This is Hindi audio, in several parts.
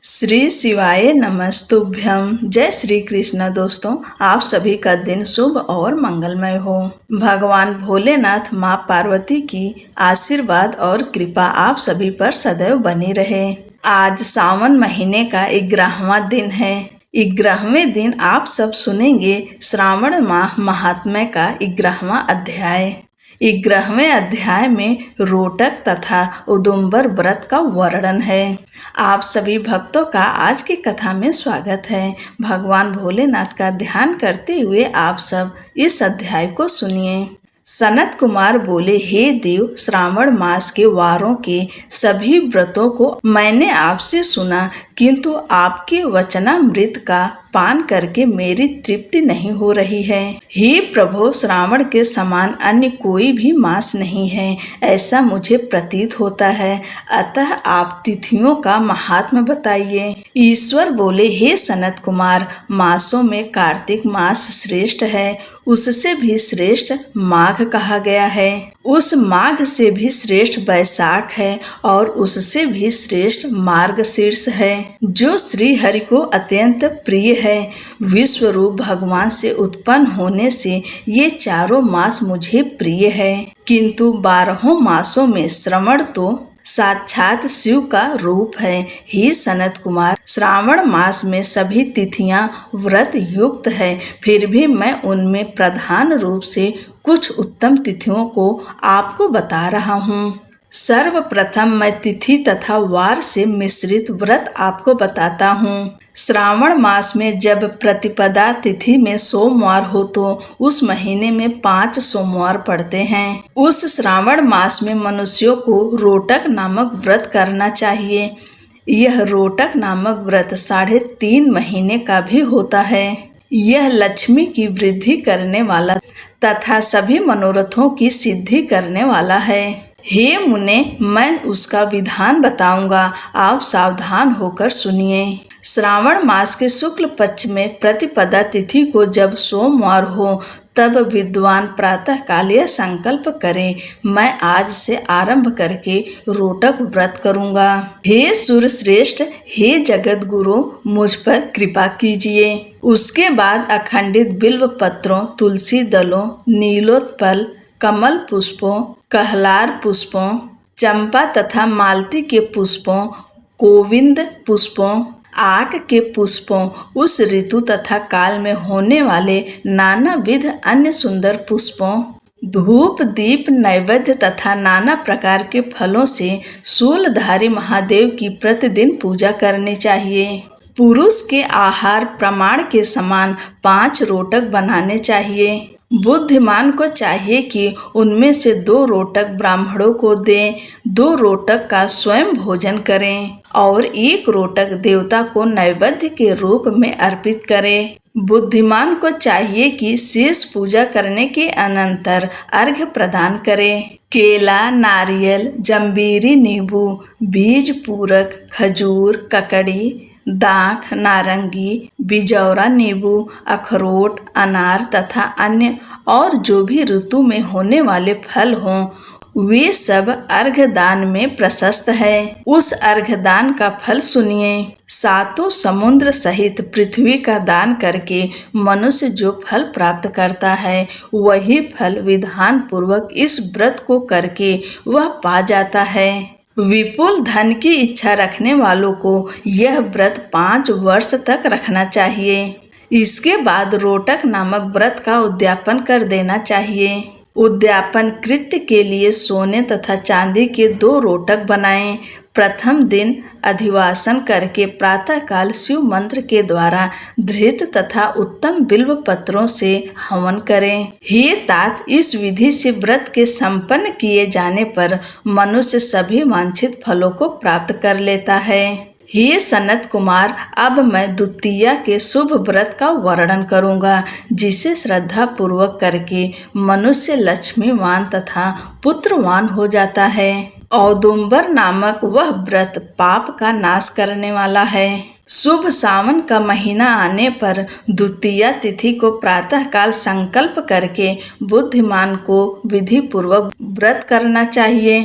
श्री शिवाय नमस्तुभ्यम। जय श्री कृष्ण। दोस्तों, आप सभी का दिन शुभ और मंगलमय हो। भगवान भोलेनाथ, माँ पार्वती की आशीर्वाद और कृपा आप सभी पर सदैव बनी रहे। आज सावन महीने का 11वां दिन है। 11वें दिन आप सब सुनेंगे श्रावण माह महात्म्य का 11वां अध्याय। 11वें अध्याय में रोटक तथा उदुम्बर व्रत का वर्णन है। आप सभी भक्तों का आज की कथा में स्वागत है। भगवान भोलेनाथ का ध्यान करते हुए आप सब इस अध्याय को सुनिए। सनत कुमार बोले, हे देव, श्रावण मास के वारों के सभी व्रतों को मैंने आपसे सुना, किंतु आपके वचनामृत का पान करके मेरी तृप्ति नहीं हो रही है। हे प्रभु, श्रावण के समान अन्य कोई भी मास नहीं है, ऐसा मुझे प्रतीत होता है। अतः आप तिथियों का महात्म्य बताइए। ईश्वर बोले, हे सनत कुमार, मासों में कार्तिक मास श्रेष्ठ है, उससे भी श्रेष्ठ माघ कहा गया है। उस माघ से भी श्रेष्ठ वैशाख है और उससे भी श्रेष्ठ मार्गशीर्ष है, जो श्री हरि को अत्यंत प्रिय है। विश्वरूप भगवान से उत्पन्न होने से ये चारों मास मुझे प्रिय है, किंतु 12 मासों में श्रवण तो साक्षात शिव का रूप है। हे सनत कुमार, श्रावण मास में सभी तिथियां व्रत युक्त है, फिर भी मैं उनमें प्रधान रूप से कुछ उत्तम तिथियों को आपको बता रहा हूँ। सर्वप्रथम मैं तिथि तथा वार से मिश्रित व्रत आपको बताता हूँ। श्रावण मास में जब प्रतिपदा तिथि में सोमवार हो तो उस महीने में 5 सोमवार पड़ते हैं। उस श्रावण मास में मनुष्यों को रोटक नामक व्रत करना चाहिए। यह रोटक नामक व्रत 3.5 महीने का भी होता है। यह लक्ष्मी की वृद्धि करने वाला तथा सभी मनोरथों की सिद्धि करने वाला है। हे मुने, मैं उसका विधान बताऊंगा, आप सावधान होकर सुनिए। श्रावण मास के शुक्ल पक्ष में प्रतिपदा तिथि को जब सोमवार हो, तब विद्वान प्रातः काल यह संकल्प करे, मैं आज से आरंभ करके रोटक व्रत करूंगा। हे सूर्य श्रेष्ठ, हे जगत गुरु, मुझ पर कृपा कीजिए। उसके बाद अखंडित बिल्व पत्रों, तुलसी दलों, नीलोत्पल, कमल पुष्पों, कहलार पुष्पों, चंपा तथा मालती के पुष्पों, गोविंद पुष्पों, आक के पुष्पों, उस ऋतु तथा काल में होने वाले नाना विध अन्य सुंदर पुष्पों, धूप दीप नैवेद्य तथा नाना प्रकार के फलों से शूलधारी महादेव की प्रतिदिन पूजा करनी चाहिए। पुरुष के आहार प्रमाण के समान 5 रोटक बनाने चाहिए। बुद्धिमान को चाहिए कि उनमें से 2 रोटक ब्राह्मणों को दें, 2 रोटक का स्वयं भोजन करें और 1 रोटक देवता को नैवेद्य के रूप में अर्पित करें। बुद्धिमान को चाहिए कि शेष पूजा करने के अनंतर अर्घ्य प्रदान करें। केला, नारियल, जंबीरी, नींबू, बीज पूरक, खजूर, ककड़ी, दाख, नारंगी, बिजौरा नींबू, अखरोट, अनार तथा अन्य और जो भी ऋतु में होने वाले फल हों, वे सब अर्घदान में प्रशस्त है। उस अर्घदान का फल सुनिए। 7 समुद्र सहित पृथ्वी का दान करके मनुष्य जो फल प्राप्त करता है, वही फल विधान पूर्वक इस व्रत को करके वह पा जाता है। विपुल धन की इच्छा रखने वालों को यह व्रत 5 वर्ष तक रखना चाहिए। इसके बाद रोटक नामक व्रत का उद्यापन कर देना चाहिए। उद्यापन कृत्य के लिए सोने तथा चांदी के 2 रोटक बनाएं। प्रथम दिन अधिवासन करके प्रातःकाल शिव मंत्र के द्वारा धृत तथा उत्तम बिल्व पत्रों से हवन करें। हे तात, इस विधि से व्रत के संपन्न किए जाने पर मनुष्य सभी वांछित फलों को प्राप्त कर लेता है। हे सनत कुमार, अब मैं द्वितीया के शुभ व्रत का वर्णन करूंगा, जिसे श्रद्धा पूर्वक करके मनुष्य लक्ष्मीवान तथा पुत्रवान हो जाता है। औदुम्बर नामक वह व्रत पाप का नाश करने वाला है। शुभ सावन का महीना आने पर द्वितीया तिथि को प्रातःकाल संकल्प करके बुद्धिमान को विधि पूर्वक व्रत करना चाहिए।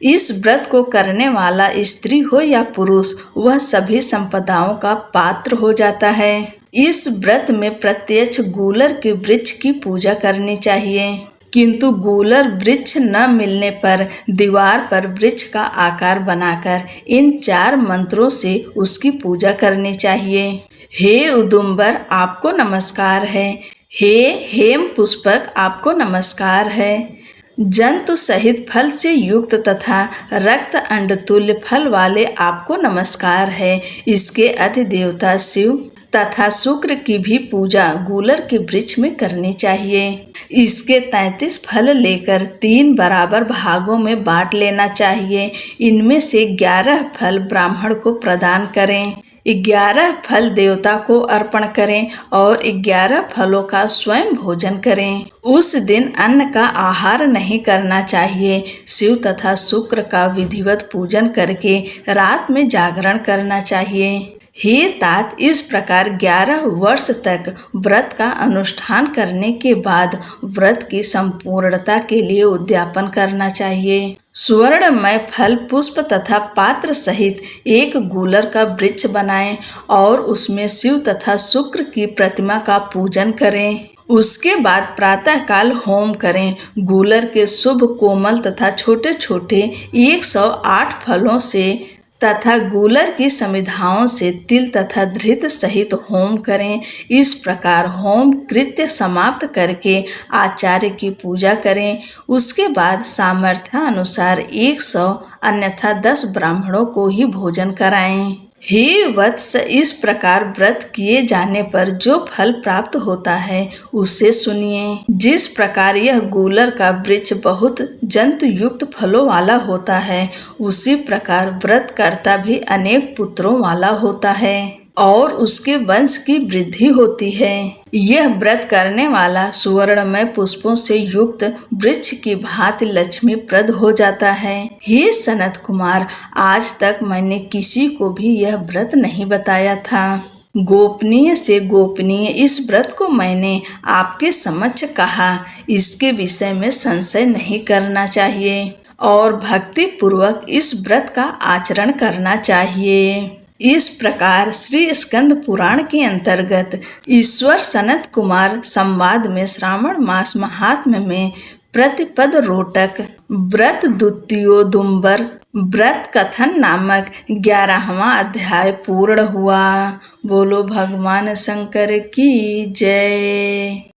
इस व्रत को करने वाला स्त्री हो या पुरुष, वह सभी संपदाओं का पात्र हो जाता है। इस व्रत में प्रत्यक्ष गूलर के वृक्ष की पूजा करनी चाहिए, किंतु गूलर वृक्ष न मिलने पर दीवार पर वृक्ष का आकार बनाकर इन 4 मंत्रों से उसकी पूजा करनी चाहिए। हे उदुम्बर, आपको नमस्कार है। हे हेम पुष्पक, आपको नमस्कार है। जंतु सहित फल से युक्त तथा रक्त अंडतुल्य फल वाले आपको नमस्कार है। इसके अधिदेवता शिव तथा शुक्र की भी पूजा गूलर के वृक्ष में करनी चाहिए। इसके 33 फल लेकर 3 बराबर भागों में बांट लेना चाहिए। इनमें से 11 फल ब्राह्मण को प्रदान करें, 11 फल देवता को अर्पण करें और 11 फलों का स्वयं भोजन करें। उस दिन अन्न का आहार नहीं करना चाहिए। शिव तथा शुक्र का विधिवत पूजन करके रात में जागरण करना चाहिए। हे तात, इस प्रकार 11 वर्ष तक व्रत का अनुष्ठान करने के बाद व्रत की संपूर्णता के लिए उद्यापन करना चाहिए। सुवर्णमय फल, पुष्प तथा पात्र सहित एक गूलर का वृक्ष बनाएं और उसमें शिव तथा शुक्र की प्रतिमा का पूजन करें। उसके बाद प्रातः काल होम करें। गूलर के शुभ, कोमल तथा छोटे छोटे 108 फलों से तथा गूलर की समिधाओं से तिल तथा धृत सहित होम करें। इस प्रकार होम कृत्य समाप्त करके आचार्य की पूजा करें। उसके बाद सामर्थ्य अनुसार 100 अन्यथा 10 ब्राह्मणों को ही भोजन कराएं। हे वत्स, इस प्रकार व्रत किए जाने पर जो फल प्राप्त होता है उसे सुनिए। जिस प्रकार यह गूलर का वृक्ष बहुत जंतु युक्त फलों वाला होता है, उसी प्रकार व्रत करता भी अनेक पुत्रों वाला होता है और उसके वंश की वृद्धि होती है। यह व्रत करने वाला सुवर्णमय पुष्पों से युक्त वृक्ष की भांति लक्ष्मीप्रद हो जाता है। हे सनत कुमार, आज तक मैंने किसी को भी यह व्रत नहीं बताया था। गोपनीय से गोपनीय इस व्रत को मैंने आपके समक्ष कहा। इसके विषय में संशय नहीं करना चाहिए और भक्ति पूर्वक इस व्रत का आचरण करना चाहिए। इस प्रकार श्री स्कंद पुराण के अंतर्गत ईश्वर सनत कुमार संवाद में श्रावण मास महात्म्य में प्रतिपद रोटक व्रत द्वितीयोदुम्बर व्रत कथन नामक 11वां अध्याय पूर्ण हुआ। बोलो भगवान शंकर की जय।